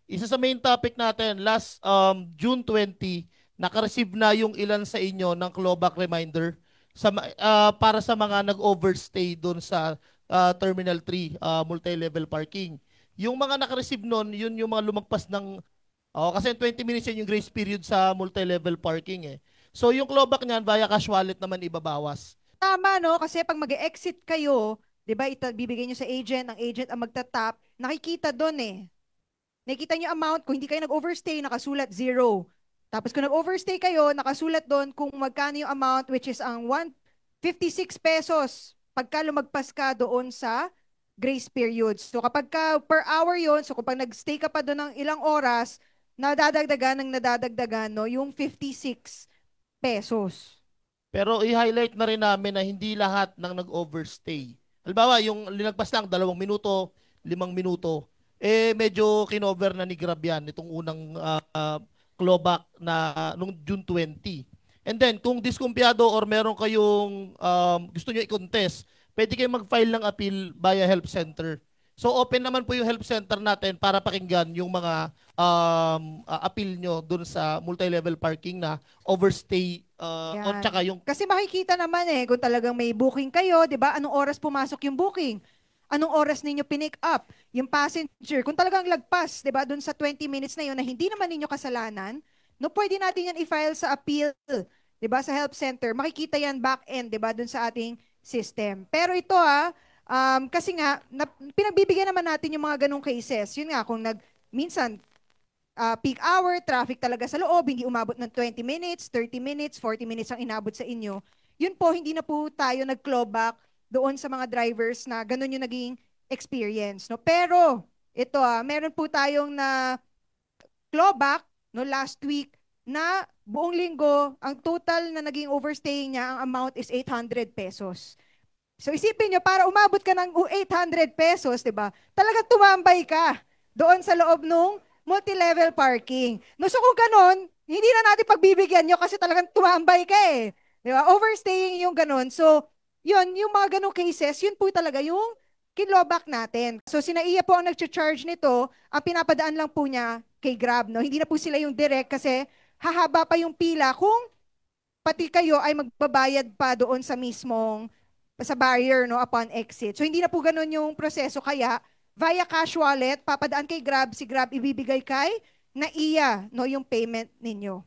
Isa sa main topic natin, last June 20, naka-receive na yung ilan sa inyo ng clawback reminder para sa mga nag-overstay doon sa Terminal 3, multi-level parking. Yung mga naka-receive nun, yun yung mga lumagpas ng, kasi 20 minutes yun yung grace period sa multi-level parking eh. So yung clawback niyan, via cash wallet naman ibabawas. Tama, no? Kasi pag mag-exit kayo, di ba, bibigay nyo sa agent, ang agent ang magtatap, nakikita doon eh. Nakikita nyo amount, kung hindi kayo nag-overstay, nakasulat zero. Tapos kung nag-overstay kayo, nakasulat doon kung magkano yung amount, which is ang 156 pesos pagka lumagpas ka doon sa grace period. So kapag ka per hour yon, so kapag nag-stay ka pa doon ng ilang oras, nadadagdagan no, yung 56 pesos. Pero i-highlight na rin namin na hindi lahat ng nag-overstay. Halimbawa, yung linagpas lang 2 minuto, 5 minuto, medyo kinover na ni Grab yan, itong unang clawback na nung June 20. And then, kung diskumpiyado or meron kayong gusto nyo i-contest, pwede kayong mag-file ng appeal via help center. So, open naman po yung help center natin para pakinggan yung mga appeal nyo dun sa multi-level parking na overstay o Yan. tsaka yung Kasi makikita naman eh kung talagang may booking kayo, 'di ba? Anong oras pumasok yung booking? Anong oras ninyo pinick up yung passenger? Kung talagang lagpas, 'di ba, doon sa 20 minutes na yun na hindi naman ninyo kasalanan, no pwede natin yan i-file sa appeal, 'di ba, sa help center. Makikita yan back end, 'di ba, doon sa ating system. Pero ito kasi nga pinagbibigyan naman natin yung mga ganong cases. Yun nga kung minsan peak hour, traffic talaga sa loob, hindi umabot ng 20 minutes, 30 minutes, 40 minutes ang inabot sa inyo. Yun po, hindi na po tayo nag-clawback doon sa mga drivers na ganun yung naging experience. No? Pero, ito meron po tayong na clawback no, last week na buong linggo, ang total na naging overstay niya, ang amount is 800 pesos. So isipin nyo, para umabot ka ng 800 pesos, di ba? Talagang tumambay ka doon sa loob nung multi-level parking. No, so kung ganun, hindi na natin pagbibigyan nyo kasi talagang tumambay ka eh. Di ba? Overstaying yung ganun. So, yun, yung mga ganung cases, yun po talaga yung kinlowback natin. So, si Naiya po ang nag-charge nito, ang pinapadaan lang po niya kay Grab. No? Hindi na po sila yung direct kasi hahaba pa yung pila kung pati kayo ay magbabayad pa doon sa mismong sa barrier no upon exit. So hindi na po ganoon yung proseso kaya via cash wallet papadaan kay Grab, si Grab ibibigay kay Naiya no yung payment ninyo.